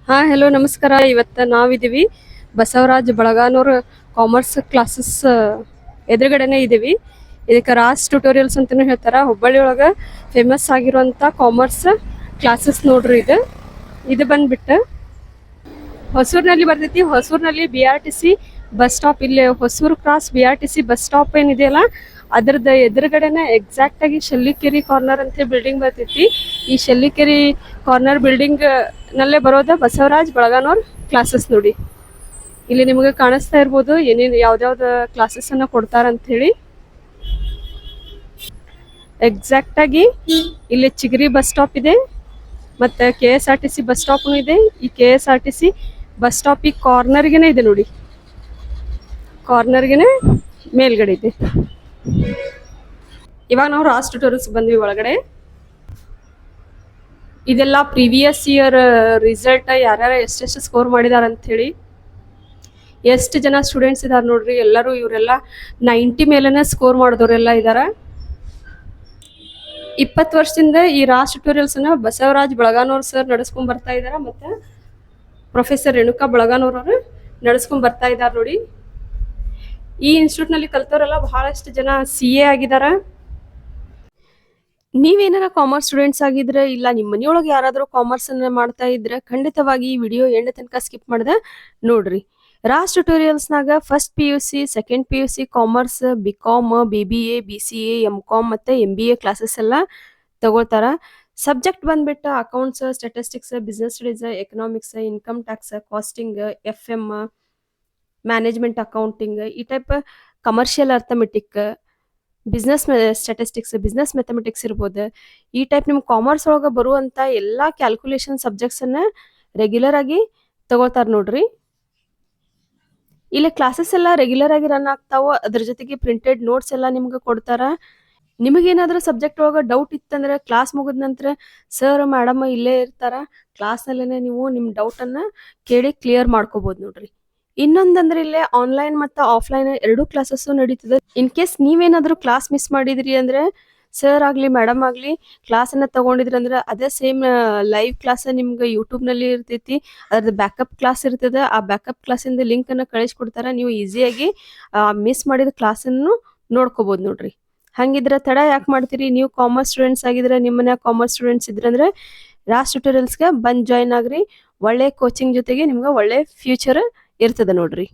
Hello ನಮಸ್ಕಾರ. ಇವತ್ತು ನಾವಿದ್ದೀವಿ ಬಸವರಾಜ್ ಬಳಗಾನೂರ್ ಕಾಮರ್ಸ್ ಕ್ಲಾಸಸ್ ಎದುರುಗಡೆನೆ ಇದ್ದೀವಿ. ಇದಕ್ಕೆ ರಾಜ್ ಟ್ಯುಟೋರಿಯಲ್ಸ್ ಅಂತಲೂ ಹೇಳ್ತಾರೆ. ಹುಬ್ಬಳ್ಳಿ ಒಳಗೆ ಫೇಮಸ್ ಆಗಿರುವಂಥ ಕಾಮರ್ಸ್ ಕ್ಲಾಸಸ್ ನೋಡ್ರಿ. ಇದು ಬಂದ್ಬಿಟ್ಟು ಹೊಸೂರಿನಲ್ಲಿ ಬರ್ತೈತಿ. ಹೊಸೂರಿನಲ್ಲಿ BRTC ಬಸ್ ಸ್ಟಾಪ್, ಇಲ್ಲಿ Hosur cross BRTC bus stop ಏನಿದೆಯಲ್ಲ ಅದ್ರದ್ದು ಎದುರುಗಡೆನೆ ಎಕ್ಸಾಕ್ಟ್ ಆಗಿ ಶೆಲ್ಲಿಕೆರೆ ಕಾರ್ನರ್ ಅಂತ ಬಿಲ್ಡಿಂಗ್ ಬರ್ತೈತಿ. ಈ ಶೆಲ್ಲಿಕೆರೆ ಕಾರ್ನರ್ ಬಿಲ್ಡಿಂಗ್ ನಲ್ಲೇ ಬರೋದ ಬಸವರಾಜ್ ಬಳಗಾನೂರ್ ಕ್ಲಾಸಸ್. ನೋಡಿ ಇಲ್ಲಿ ನಿಮಗೆ ಕಾಣಿಸ್ತಾ ಇರ್ಬೋದು ಏನೇನು ಯಾವ್ದಾವ್ದು ಕ್ಲಾಸಸ್ ಅನ್ನ ಕೊಡ್ತಾರ ಅಂತ ಹೇಳಿ. ಎಕ್ಸಾಕ್ಟ್ ಆಗಿ ಇಲ್ಲಿ ಚಿಗರಿ ಬಸ್ ಸ್ಟಾಪ್ ಇದೆ, ಮತ್ತೆ KSRTC ಬಸ್ ಸ್ಟಾಪ್ ಇದೆ. ಈ KSRTC ಬಸ್ ಸ್ಟಾಪ್ ಈ ಕಾರ್ನರ್ಗೆನೆ ಇದೆ ನೋಡಿ, ಕಾರ್ನರ್ಗೆನೆ ಮೇಲ್ಗಡೆ ಇದೆ. ಇವಾಗ ನಾವು ರಾಜ್ ಟ್ಯುಟೋರಿಯಲ್ಸ್ ಬಂದ್ವಿ ಒಳಗಡೆ. ಇದೆಲ್ಲ ಪ್ರೀವಿಯಸ್ ಇಯರ್ ರಿಸಲ್ಟ್, ಯಾರ್ಯಾರು ಎಷ್ಟೆಷ್ಟು ಸ್ಕೋರ್ ಮಾಡಿದಾರ ಅಂತ ಹೇಳಿ. ಎಷ್ಟು ಜನ ಸ್ಟೂಡೆಂಟ್ಸ್ ಇದಾರೆ ನೋಡ್ರಿ. ಎಲ್ಲರೂ ಇವರೆಲ್ಲ 90 ಮೇಲೆನೆ ಸ್ಕೋರ್ ಮಾಡಿದವರೆಲ್ಲ ಇದಾರ. 20 ವರ್ಷದಿಂದ ಈ ರಾಜ್ ಟ್ಯುಟೋರಿಯಲ್ಸ್ ಅನ್ನ ಬಸವರಾಜ್ ಬಳಗಾನೂರ್ ಸರ್ ನಡೆಸ್ಕೊಂಡ್ ಬರ್ತಾ ಇದಾರ. ಮತ್ತೆ ಪ್ರೊಫೆಸರ್ ರೇಣುಕಾ ಬಳಗಾನೂರ್ ಅವರು ನಡೆಸ್ಕೊಂಡ್ ಬರ್ತಾ ಇದಾರೆ ನೋಡಿ. ಈ ಇನ್ಸ್ಟಿಟ್ಯೂಟ್ ನಲ್ಲಿ ಕಲ್ತವರೆಲ್ಲ ಬಹಳಷ್ಟು ಜನ CA ಆಗಿದಾರ. ನೀವೇನಾರ ಕಾಮರ್ಸ್ ಸ್ಟೂಡೆಂಟ್ಸ್ ಆಗಿದ್ರೆ, ಇಲ್ಲ ನಿಮ್ಮ ಮನೆಯೊಳಗೆ ಯಾರಾದರೂ ಕಾಮರ್ಸ್ ಅನ್ನ ಮಾಡ್ತಾ ಇದ್ರೆ, ಖಂಡಿತವಾಗಿ ಈ ವಿಡಿಯೋ ಎಂಡ್ ತನಕ ಸ್ಕಿಪ್ ಮಾಡದೆ ನೋಡ್ರಿ. ರಾಜ್ ಟ್ಯುಟೋರಿಯಲ್ಸ್ನಾಗ first PUC, second PUC commerce, BCom, BBA, BCA, MCom ಮತ್ತೆ MBA ಕ್ಲಾಸಸ್ ಎಲ್ಲ ತಗೊಳ್ತಾರ. ಸಬ್ಜೆಕ್ಟ್ ಬಂದ್ಬಿಟ್ಟು accounts, statistics, business studies, economics, income tax, costing, FM, management accounting, ಈ type commercial arithmetic, business statistics, business mathematics ಇರ್ಬೋದು. ಈ ಟೈಪ್ ನಿಮ್ಗೆ commerce ಒಳಗೆ ಬರುವಂಥ ಎಲ್ಲ ಕ್ಯಾಲ್ಕುಲೇಷನ್ ಸಬ್ಜೆಕ್ಟ್ಸ್ ಅನ್ನ ರೆಗ್ಯುಲರ್ ಆಗಿ ತಗೊಳ್ತಾರ ನೋಡ್ರಿ. ಇಲ್ಲಿ ಕ್ಲಾಸಸ್ ಎಲ್ಲ ರೆಗ್ಯುಲರ್ ಆಗಿ ರನ್ ಆಗ್ತಾವ. ಅದ್ರ ಜೊತೆಗೆ ಪ್ರಿಂಟೆಡ್ ನೋಟ್ಸ್ ಎಲ್ಲ ನಿಮ್ಗೆ ಕೊಡ್ತಾರ. ನಿಮಗೇನಾದ್ರೂ ಸಬ್ಜೆಕ್ಟ್ ಒಳಗೆ ಡೌಟ್ ಇತ್ತಂದ್ರೆ ಕ್ಲಾಸ್ ಮುಗಿದ ನಂತರ ಸರ್ ಮೇಡಮ್ ಇಲ್ಲೇ ಇರ್ತಾರ. ಕ್ಲಾಸ್ನಲ್ಲೇ ನೀವು ನಿಮ್ಮ ಡೌಟನ್ನು ಕೇಳಿ ಕ್ಲಿಯರ್ ಮಾಡ್ಕೋಬೋದು ನೋಡ್ರಿ. ಇನ್ನೊಂದಂದ್ರೆ ಇಲ್ಲೇ ಆನ್ಲೈನ್ ಮತ್ತು ಆಫ್ಲೈನ್ ಎರಡೂ ಕ್ಲಾಸಸ್ಸು ನಡೀತದೆ. ಇನ್ ಕೇಸ್ ನೀವೇನಾದರೂ ಕ್ಲಾಸ್ ಮಿಸ್ ಮಾಡಿದ್ರಿ ಅಂದ್ರೆ, ಸರ್ ಆಗಲಿ ಮೇಡಮ್ ಆಗಲಿ ಕ್ಲಾಸನ್ನು ತಗೊಂಡಿದ್ರಿ ಅಂದ್ರೆ ಅದೇ ಸೇಮ್ ಲೈವ್ ಕ್ಲಾಸ್ ನಿಮ್ಗೆ ಯೂಟ್ಯೂಬ್ನಲ್ಲಿ ಇರ್ತೈತಿ. ಅದ್ರದ್ದು ಬ್ಯಾಕಪ್ ಕ್ಲಾಸ್ ಇರ್ತದೆ. ಆ ಬ್ಯಾಕಪ್ ಕ್ಲಾಸಿಂದ ಲಿಂಕನ್ನು ಕಳಿಸ್ಕೊಡ್ತಾರೆ. ನೀವು ಈಸಿಯಾಗಿ ಮಿಸ್ ಮಾಡಿದ ಕ್ಲಾಸನ್ನು ನೋಡ್ಕೋಬೋದು ನೋಡ್ರಿ. ಹಂಗಿದ್ರೆ ತಡ ಯಾಕೆ ಮಾಡ್ತೀರಿ? ನೀವು ಕಾಮರ್ಸ್ ಸ್ಟೂಡೆಂಟ್ಸ್ ಆಗಿದ್ರೆ, ನಿಮ್ಮ ಮನ್ಯಾಗ ಕಾಮರ್ಸ್ ಸ್ಟೂಡೆಂಟ್ಸ್ ಇದ್ರಂದ್ರೆ ರಾಜ್ ಟ್ಯುಟೋರಿಯಲ್ಸ್ಗೆ ಬಂದು ಜಾಯ್ನ್ ಆಗ್ರಿ. ಒಳ್ಳೆ ಕೋಚಿಂಗ್ ಜೊತೆಗೆ ನಿಮ್ಗೆ ಒಳ್ಳೆ ಫ್ಯೂಚರ್ ಇರ್ತದೆ ನೋಡ್ರಿ.